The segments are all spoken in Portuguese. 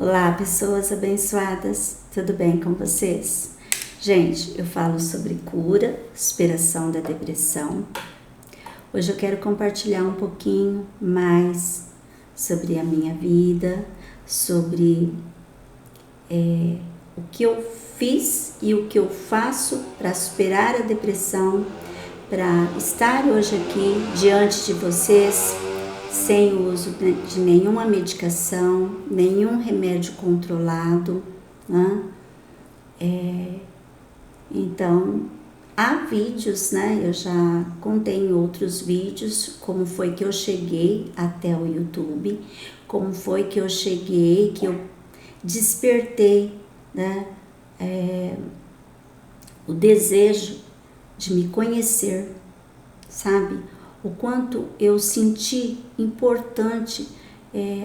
Olá, pessoas abençoadas, tudo bem com vocês? Gente, eu falo sobre cura, superação da depressão. Hoje eu quero compartilhar um pouquinho mais sobre a minha vida, sobre o que eu fiz e o que eu faço para superar a depressão, para estar hoje aqui diante de vocês sem o uso de nenhuma medicação, nenhum remédio controlado, né? Então, há vídeos, né? Eu já contei em outros vídeos como foi que eu cheguei até o YouTube, como foi que eu cheguei, que eu despertei, né? O desejo de me conhecer, sabe? O quanto eu senti importante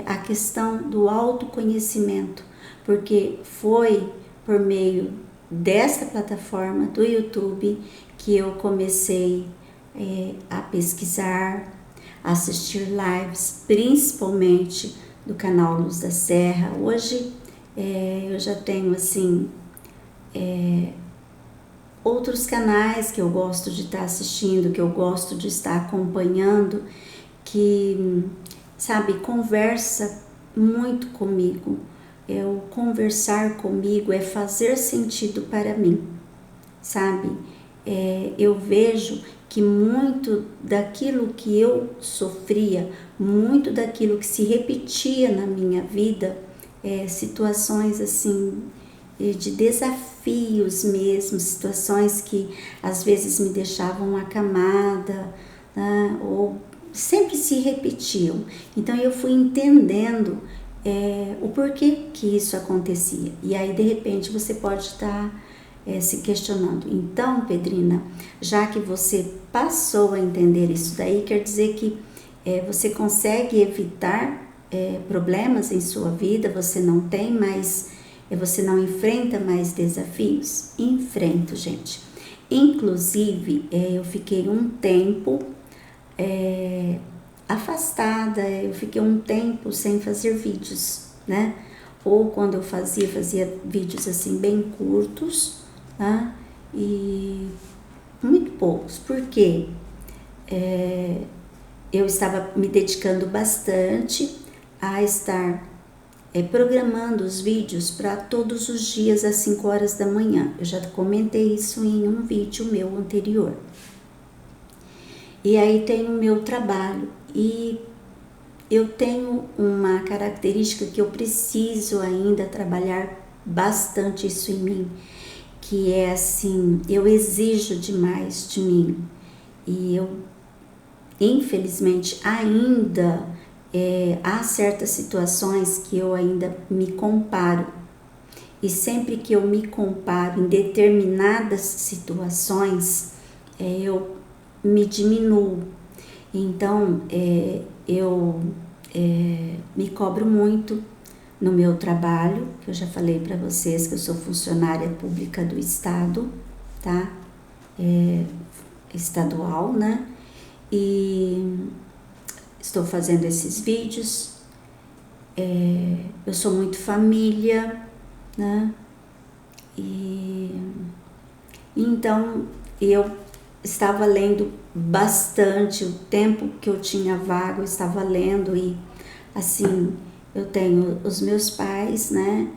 a questão do autoconhecimento, porque foi por meio dessa plataforma do YouTube que eu comecei a pesquisar, a assistir lives, principalmente do canal Luz da Serra. Hoje eu já tenho assim outros canais que eu gosto de estar assistindo, que eu gosto de estar acompanhando, que, sabe, conversa muito comigo. O conversar comigo é fazer sentido para mim, sabe? Eu vejo que muito daquilo que eu sofria, muito daquilo que se repetia na minha vida, situações assim de desafios mesmo, situações que às vezes me deixavam acamada, né? Ou sempre se repetiam. Então eu fui entendendo o porquê que isso acontecia. E aí de repente você pode estar se questionando. Então, Pedrina, já que você passou a entender isso daí, quer dizer que você consegue evitar problemas em sua vida, você não tem mais... Você não enfrenta mais desafios? Enfrento, gente. Inclusive, eu fiquei um tempo afastada, eu fiquei um tempo sem fazer vídeos, né? Ou quando eu fazia vídeos assim bem curtos, né? E muito poucos, porque eu estava me dedicando bastante a estar programando os vídeos para todos os dias às 5 horas da manhã. Eu já comentei isso em um vídeo meu anterior. E aí tem o meu trabalho e eu tenho uma característica que eu preciso ainda trabalhar bastante isso em mim, que é assim, eu exijo demais de mim e eu, infelizmente, ainda há certas situações que eu ainda me comparo, e sempre que eu me comparo em determinadas situações, eu me diminuo. Então eu me cobro muito no meu trabalho, que eu já falei para vocês que eu sou funcionária pública do estado, tá? Estadual, né? E estou fazendo esses vídeos, eu sou muito família, né? E então eu estava lendo bastante, o tempo que eu tinha vago eu estava lendo, e assim, eu tenho os meus pais, né?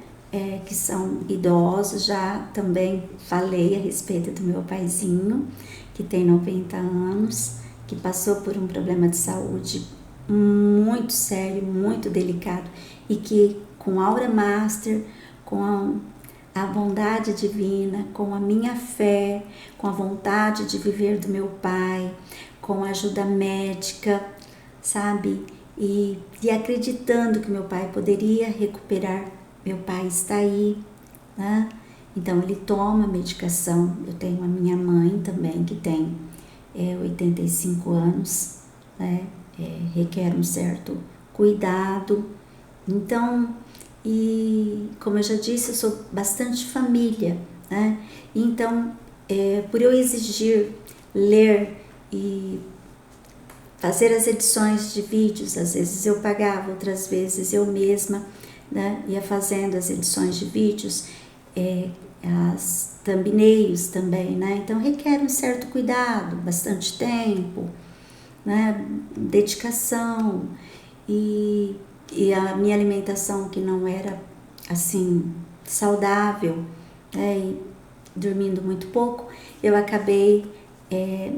Que são idosos, já também falei a respeito do meu paizinho, que tem 90 anos, que passou por um problema de saúde muito sério, muito delicado, e que com Aura Master, com a bondade divina, com a minha fé, com a vontade de viver do meu pai, com a ajuda médica, sabe? E acreditando que meu pai poderia recuperar, meu pai está aí, né? Então ele toma medicação. Eu tenho a minha mãe também, que tem 85 anos, né? Requer um certo cuidado. Então, e como eu já disse, eu sou bastante família, né? Então, por eu exigir ler e fazer as edições de vídeos, às vezes eu pagava, outras vezes eu mesma né? Ia fazendo as edições de vídeos, as thumbnails também, né? Então requer um certo cuidado, bastante tempo, né? Dedicação e a minha alimentação, que não era assim saudável, né? E dormindo muito pouco, eu acabei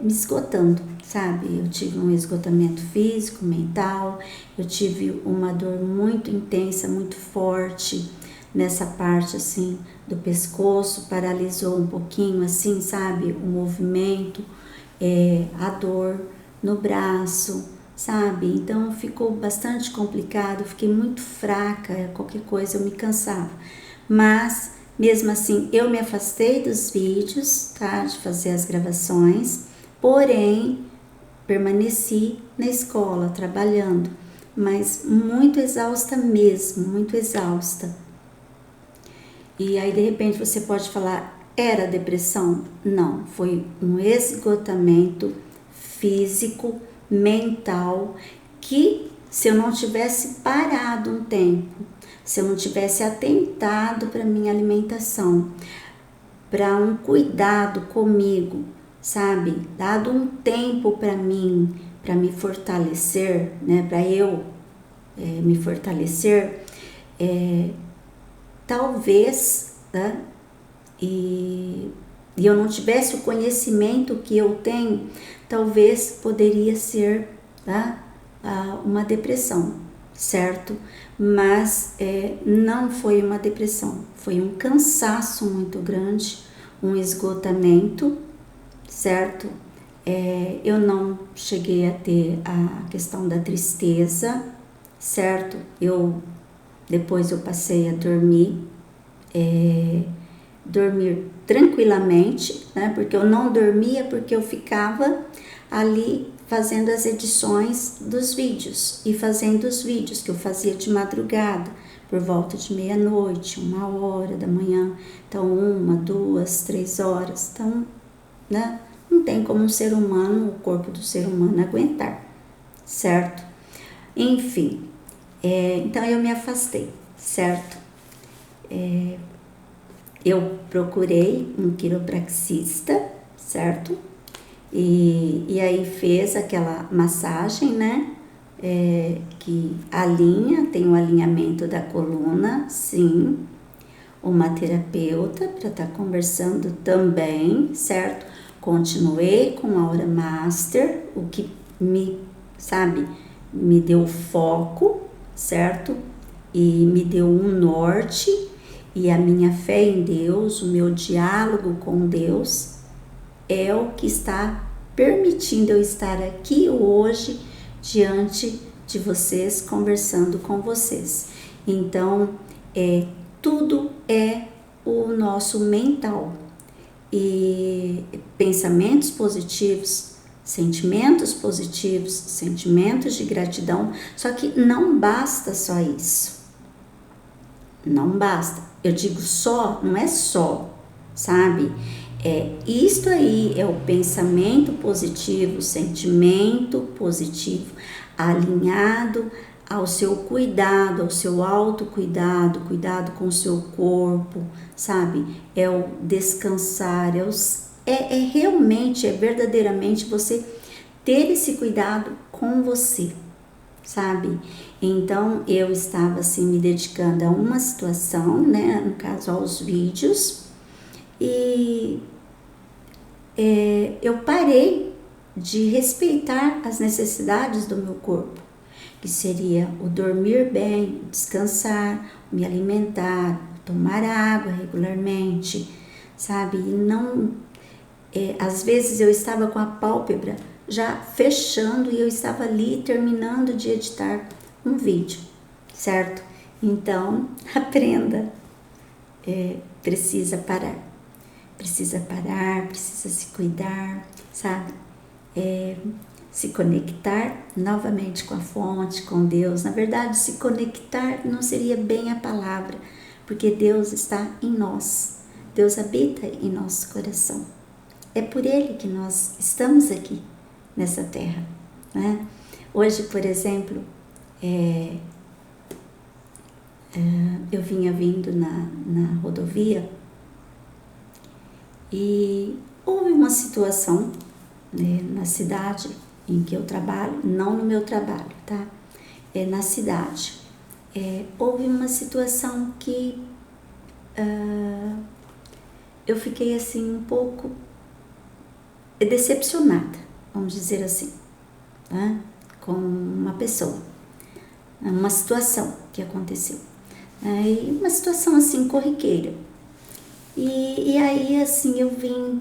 me esgotando, sabe? Eu tive um esgotamento físico, mental, eu tive uma dor muito intensa, muito forte nessa parte assim do pescoço, paralisou um pouquinho assim, sabe? O movimento, a dor no braço, sabe? Então ficou bastante complicado, fiquei muito fraca, qualquer coisa eu me cansava. Mas mesmo assim, eu me afastei dos vídeos, tá? De fazer as gravações, porém, permaneci na escola, trabalhando, mas muito exausta mesmo, muito exausta. E aí, de repente, você pode falar, era depressão? Não, foi um esgotamento físico, mental, que se eu não tivesse parado um tempo, se eu não tivesse atentado para minha alimentação, para um cuidado comigo, sabe? Dado um tempo para mim, para me fortalecer, né? Para eu me fortalecer, talvez, né? E eu não tivesse o conhecimento que eu tenho, talvez poderia ser, tá? Uma depressão, certo? Mas não foi uma depressão, foi um cansaço muito grande, um esgotamento, certo? Eu não cheguei a ter a questão da tristeza, certo? Depois eu passei a dormir tranquilamente, né? Porque eu não dormia, porque eu ficava ali fazendo as edições dos vídeos e fazendo os vídeos que eu fazia de madrugada, por volta de meia-noite, 1h da manhã, então 1, 2, 3 horas, então, né? Não tem como um ser humano, o corpo do ser humano aguentar, certo? Enfim, então eu me afastei, certo? Eu procurei um quiropraxista, certo? E aí fez aquela massagem, né? Que alinha, tem o alinhamento da coluna, sim. Uma terapeuta para estar conversando também, certo? Continuei com a Aura Master, o que me deu foco, certo? E me deu um norte, e a minha fé em Deus, o meu diálogo com Deus é o que está permitindo eu estar aqui hoje diante de vocês, conversando com vocês. Então, tudo é o nosso mental, e pensamentos positivos, sentimentos de gratidão, só que não basta só isso, não basta, eu digo só, não é só, sabe? Isto aí é o pensamento positivo, sentimento positivo, alinhado ao seu cuidado, ao seu autocuidado, cuidado com o seu corpo, sabe? É o descansar, realmente, verdadeiramente você ter esse cuidado com você, sabe? Então, eu estava assim me dedicando a uma situação, né? No caso, aos vídeos, e eu parei de respeitar as necessidades do meu corpo, que seria o dormir bem, descansar, me alimentar, tomar água regularmente, sabe? E não, às vezes eu estava com a pálpebra já fechando e eu estava ali terminando de editar um vídeo, certo? Então, aprenda, precisa parar, precisa se cuidar, sabe? Se conectar novamente com a fonte, com Deus. Na verdade, se conectar não seria bem a palavra, porque Deus está em nós, Deus habita em nosso coração. É por Ele que nós estamos aqui nessa terra, né? Hoje, por exemplo, eu vinha vindo na rodovia e houve uma situação, né, na cidade em que eu trabalho, não no meu trabalho, tá? Na cidade. Houve uma situação que eu fiquei assim um pouco decepcionada, vamos dizer assim, né? Com uma pessoa, uma situação que aconteceu, e uma situação assim corriqueira. E aí assim eu vim,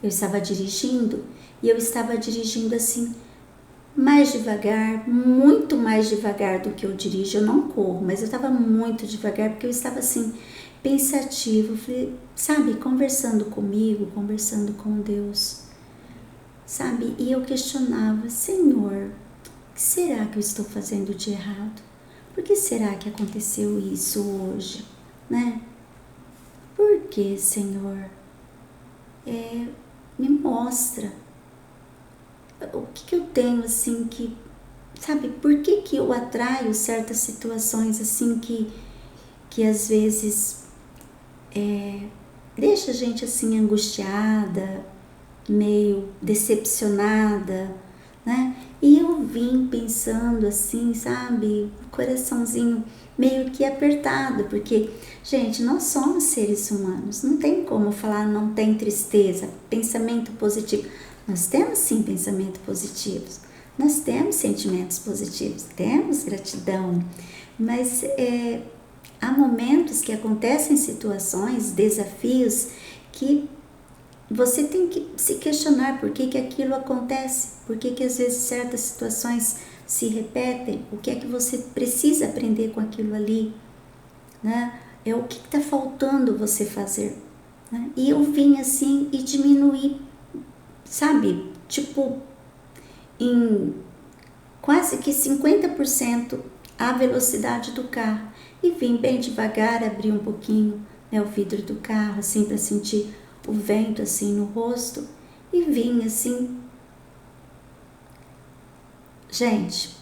eu estava dirigindo e eu estava dirigindo assim mais devagar, muito mais devagar do que eu dirijo. Eu não corro, mas eu estava muito devagar porque eu estava assim pensativo, sabe, conversando comigo, conversando com Deus, sabe? E eu questionava: Senhor, o que será que eu estou fazendo de errado? Por que será que aconteceu isso hoje, né? Por que, Senhor? Me mostra o que eu tenho assim que, sabe, por que eu atraio certas situações assim que às vezes deixa a gente assim angustiada, meio decepcionada, né? E eu vim pensando assim, sabe, o coraçãozinho meio que apertado, porque, gente, nós somos seres humanos, não tem como falar não tem tristeza, pensamento positivo. Nós temos sim pensamentos positivos, nós temos sentimentos positivos, temos gratidão, mas há momentos que acontecem situações, desafios, que você tem que se questionar por que aquilo acontece, por que às vezes certas situações se repetem, o que é que você precisa aprender com aquilo ali, né? O que está faltando você fazer, né? E eu vim assim e diminuí, sabe, tipo, em quase que 50% a velocidade do carro, e vim bem devagar, abri um pouquinho, né, o vidro do carro, assim, para sentir o vento assim no rosto, e vim assim. Gente,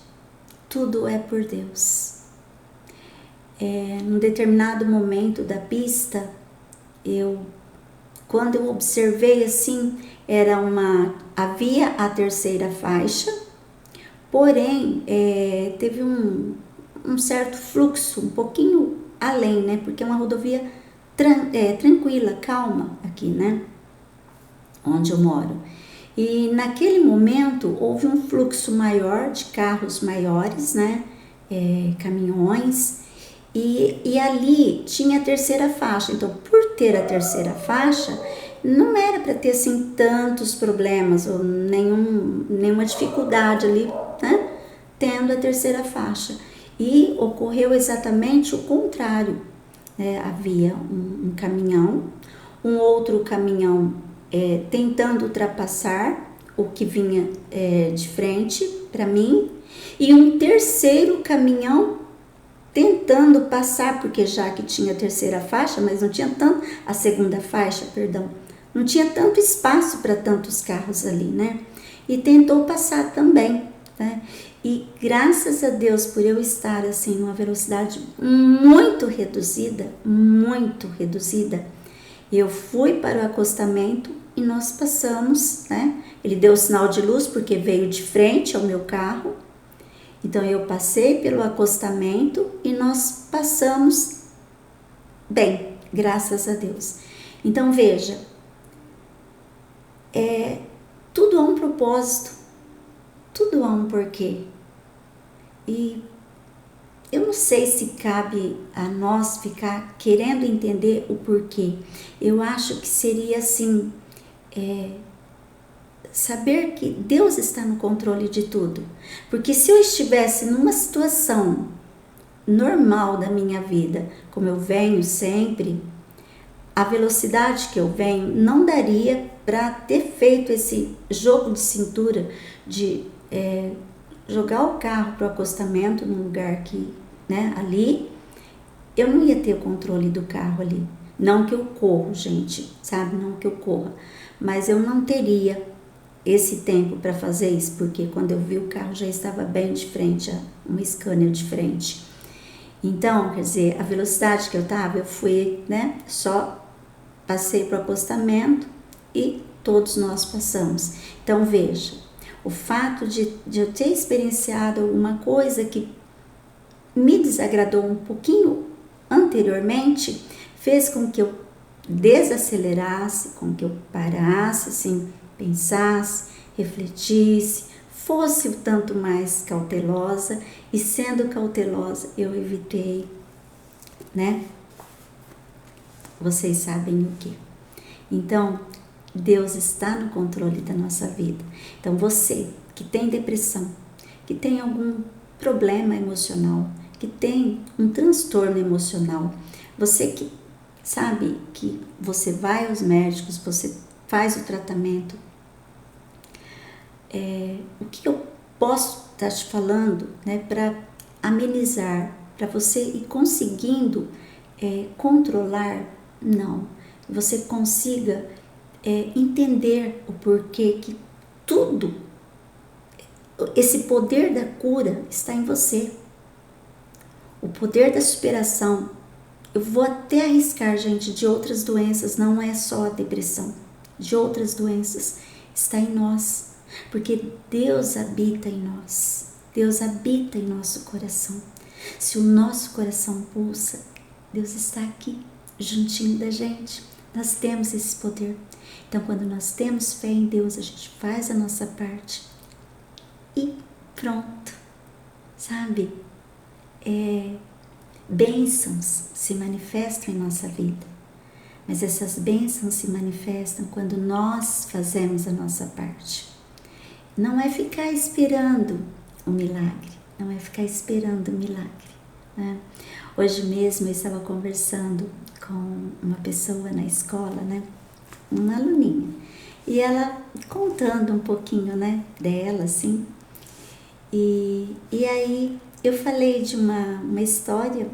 tudo é por Deus. Num determinado momento da pista, quando eu observei assim, havia a terceira faixa, porém teve um certo fluxo, um pouquinho além, né? Porque é uma rodovia tranquila, calma aqui, né? Onde eu moro. E naquele momento houve um fluxo maior de carros maiores, né? Caminhões, e ali tinha a terceira faixa. Então, por ter a terceira faixa, não era para ter assim tantos problemas ou nenhuma dificuldade ali, né? Tendo a terceira faixa. E ocorreu exatamente o contrário. Havia um caminhão, um outro caminhão tentando ultrapassar o que vinha de frente para mim, e um terceiro caminhão tentando passar, porque já que tinha a terceira faixa, mas não tinha tanto, a segunda faixa, perdão, não tinha tanto espaço para tantos carros ali, né? E tentou passar também, né? E graças a Deus, por eu estar assim numa velocidade muito reduzida, eu fui para o acostamento e nós passamos, né? Ele deu o sinal de luz porque veio de frente ao meu carro. Então eu passei pelo acostamento e nós passamos bem, graças a Deus. Então veja, tudo há um propósito, tudo há um porquê. E eu não sei se cabe a nós ficar querendo entender o porquê. Eu acho que seria assim, saber que Deus está no controle de tudo. Porque se eu estivesse numa situação normal da minha vida, como eu venho sempre, a velocidade que eu venho não daria para ter feito esse jogo de cintura de jogar o carro para o acostamento num lugar que, né, ali, eu não ia ter o controle do carro ali. Não que eu corro, gente, sabe? Não que eu corra. Mas eu não teria esse tempo para fazer isso, porque quando eu vi o carro já estava bem de frente, uma Scania de frente. Então, quer dizer, a velocidade que eu estava, eu fui, né, só passei para o acostamento e todos nós passamos. Então, veja, o fato de eu ter experienciado alguma coisa que me desagradou um pouquinho anteriormente, fez com que eu desacelerasse, com que eu parasse, assim, pensasse, refletisse, fosse o tanto mais cautelosa, e sendo cautelosa eu evitei, né? Vocês sabem o que. Então, Deus está no controle da nossa vida. Então, você que tem depressão, que tem algum problema emocional, que tem um transtorno emocional, você que sabe que você vai aos médicos, você faz o tratamento, o que eu posso estar te falando, né, para amenizar, para você ir conseguindo controlar? Não, você consiga entender o porquê que tudo, esse poder da cura está em você, o poder da superação. Eu vou até arriscar, gente, de outras doenças, não é só a depressão, de outras doenças, está em nós, porque Deus habita em nós, Deus habita em nosso coração. Se o nosso coração pulsa, Deus está aqui, juntinho da gente, nós temos esse poder. Então, quando nós temos fé em Deus, a gente faz a nossa parte e pronto, sabe? Bênçãos se manifestam em nossa vida, mas essas bênçãos se manifestam quando nós fazemos a nossa parte. Não é ficar esperando o milagre, não é ficar esperando o milagre, né? Hoje mesmo eu estava conversando com uma pessoa na escola, né? Uma aluninha, e ela contando um pouquinho, né, dela, assim, e aí eu falei de uma história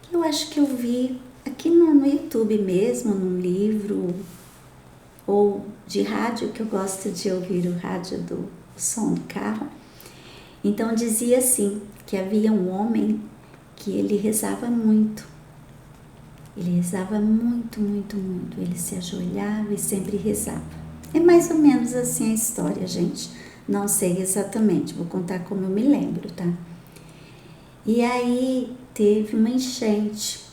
que eu acho que eu vi aqui no YouTube mesmo, num livro, ou de rádio, que eu gosto de ouvir o rádio do som do carro. Então dizia assim, que havia um homem que ele rezava muito. Ele rezava muito, muito, muito. Ele se ajoelhava e sempre rezava. É mais ou menos assim a história, gente. Não sei exatamente, vou contar como eu me lembro, tá? E aí teve uma enchente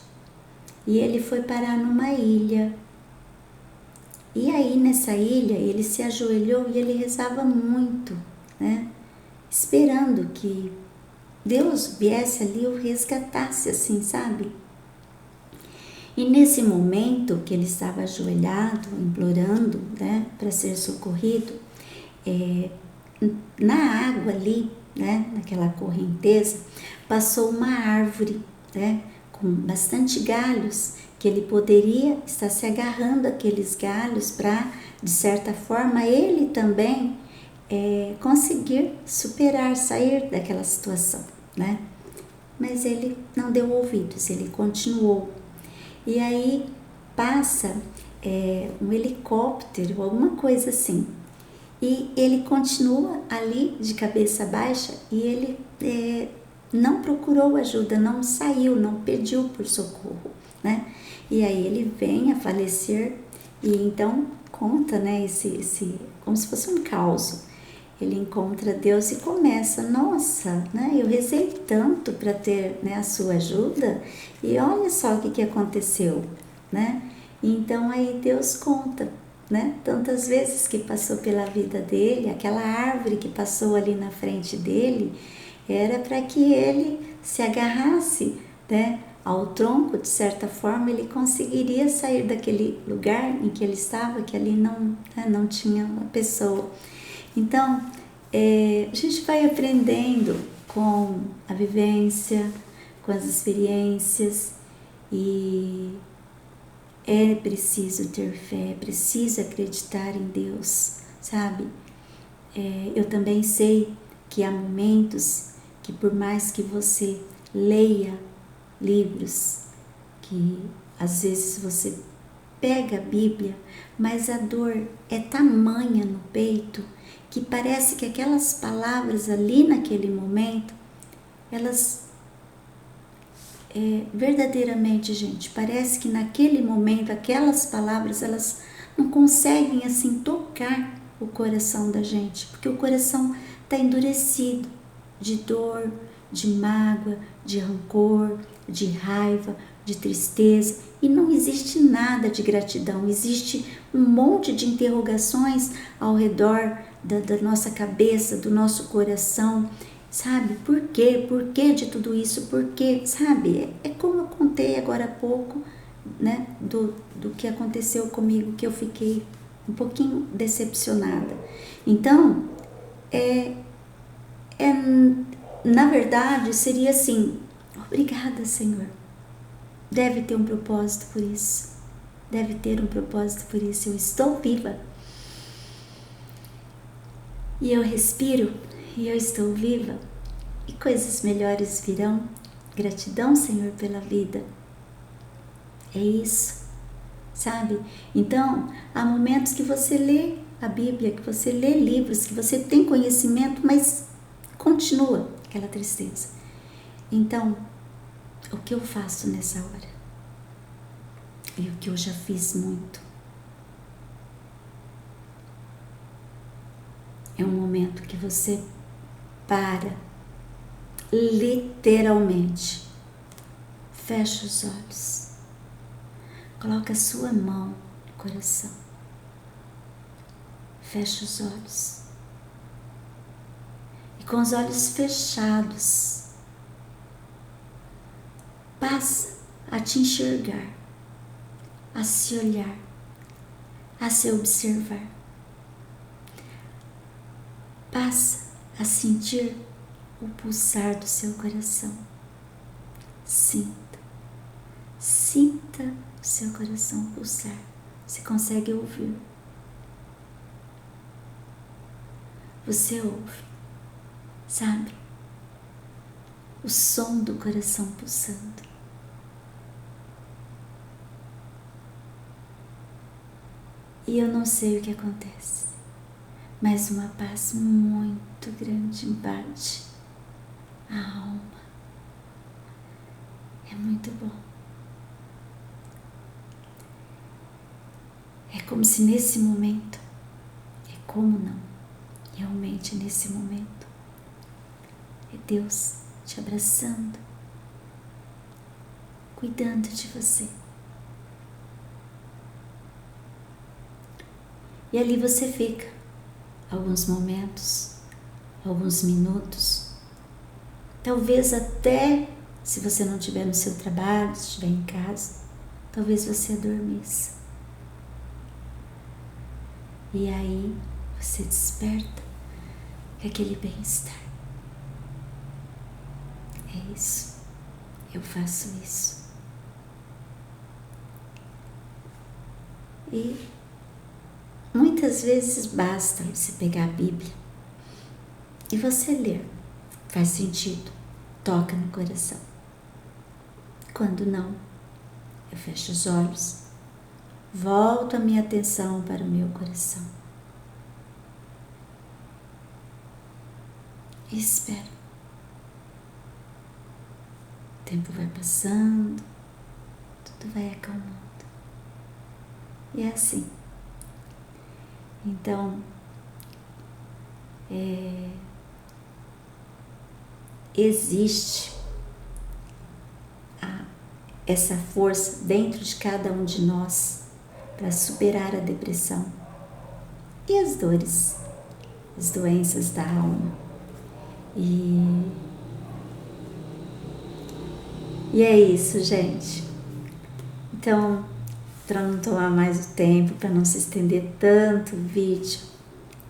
e ele foi parar numa ilha. E aí nessa ilha ele se ajoelhou e ele rezava muito, né? Esperando que Deus viesse ali e o resgatasse, assim, sabe? E nesse momento que ele estava ajoelhado, implorando, né, para ser socorrido, na água ali, né, naquela correnteza, passou uma árvore, né, com bastante galhos, que ele poderia estar se agarrando àqueles galhos para, de certa forma, ele também conseguir superar, sair daquela situação, né? Mas ele não deu ouvidos, ele continuou. E aí passa um helicóptero, alguma coisa assim, e ele continua ali de cabeça baixa e ele não procurou ajuda, não saiu, não pediu por socorro, né? E aí ele vem a falecer e então conta, né, esse como se fosse um caos. Ele encontra Deus e começa, nossa, né, eu rezei tanto para ter, né, a sua ajuda e olha só o que aconteceu, né? Então aí Deus conta, né, tantas vezes que passou pela vida dele, aquela árvore que passou ali na frente dele, era para que ele se agarrasse, né, ao tronco, de certa forma ele conseguiria sair daquele lugar em que ele estava, que ali não tinha uma pessoa. Então, a gente vai aprendendo com a vivência, com as experiências, e é preciso ter fé, é preciso acreditar em Deus, sabe? Eu também sei que há momentos que, por mais que você leia livros, que às vezes você pega a Bíblia, mas a dor é tamanha no peito que parece que aquelas palavras ali naquele momento, elas verdadeiramente, gente, parece que naquele momento, aquelas palavras, elas não conseguem assim tocar o coração da gente, porque o coração está endurecido de dor, de mágoa, de rancor, de raiva, de tristeza, e não existe nada de gratidão, existe um monte de interrogações ao redor da nossa cabeça, do nosso coração, sabe? Por quê? Por que de tudo isso? Por quê? Sabe? É como eu contei agora há pouco, né? Do que aconteceu comigo, que eu fiquei um pouquinho decepcionada. Então, na verdade, seria assim: obrigada, Senhor. Deve ter um propósito por isso. Deve ter um propósito por isso. Eu estou viva. E eu respiro, e eu estou viva. E coisas melhores virão. Gratidão, Senhor, pela vida. É isso, sabe? Então, há momentos que você lê a Bíblia, que você lê livros, que você tem conhecimento, mas continua aquela tristeza. Então, o que eu faço nessa hora? E o que eu já fiz muito. É um momento que você para, literalmente, fecha os olhos, coloca a sua mão no coração, fecha os olhos e com os olhos fechados, passa a te enxergar, a se olhar, a se observar. Passa a sentir o pulsar do seu coração. Sinta o seu coração pulsar. Você consegue ouvir. Você ouve, sabe? O som do coração pulsando. E eu não sei o que acontece, mas uma paz muito grande invade a alma. É muito bom. É como se nesse momento, como não, realmente nesse momento, é Deus te abraçando, cuidando de você. E ali você fica alguns momentos, alguns minutos, talvez até, se você não estiver no seu trabalho, se estiver em casa, talvez você adormeça. E aí você desperta com aquele bem-estar. É isso, eu faço isso. E muitas vezes basta você pegar a Bíblia e você ler. Faz sentido, toca no coração. Quando não, eu fecho os olhos, volto a minha atenção para o meu coração e espero. O tempo vai passando, tudo vai acalmando. E é assim. Então, existe essa força dentro de cada um de nós para superar a depressão e as dores, as doenças da alma. E é isso, gente. Então, para não tomar mais o tempo, para não se estender tanto o vídeo,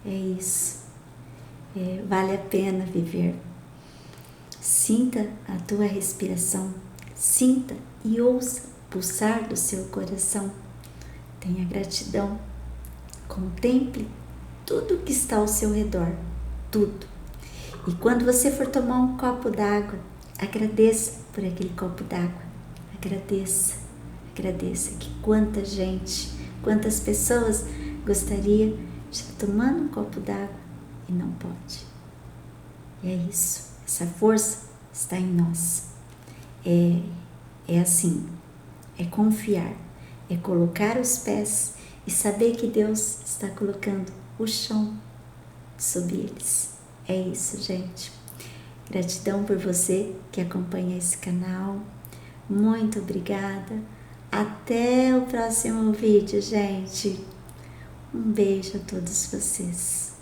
é isso. Vale a pena viver. Sinta a tua respiração, sinta e ouça o pulsar do seu coração. Tenha gratidão, contemple tudo que está ao seu redor, tudo. E quando você for tomar um copo d'água, agradeça por aquele copo d'água, agradeça que quanta gente, quantas pessoas gostaria de estar tomando um copo d'água e não pode. E é isso, essa força está em nós. É assim, é confiar, é colocar os pés e saber que Deus está colocando o chão sob eles. É isso, gente. Gratidão por você que acompanha esse canal. Muito obrigada. Até o próximo vídeo, gente. Um beijo a todos vocês.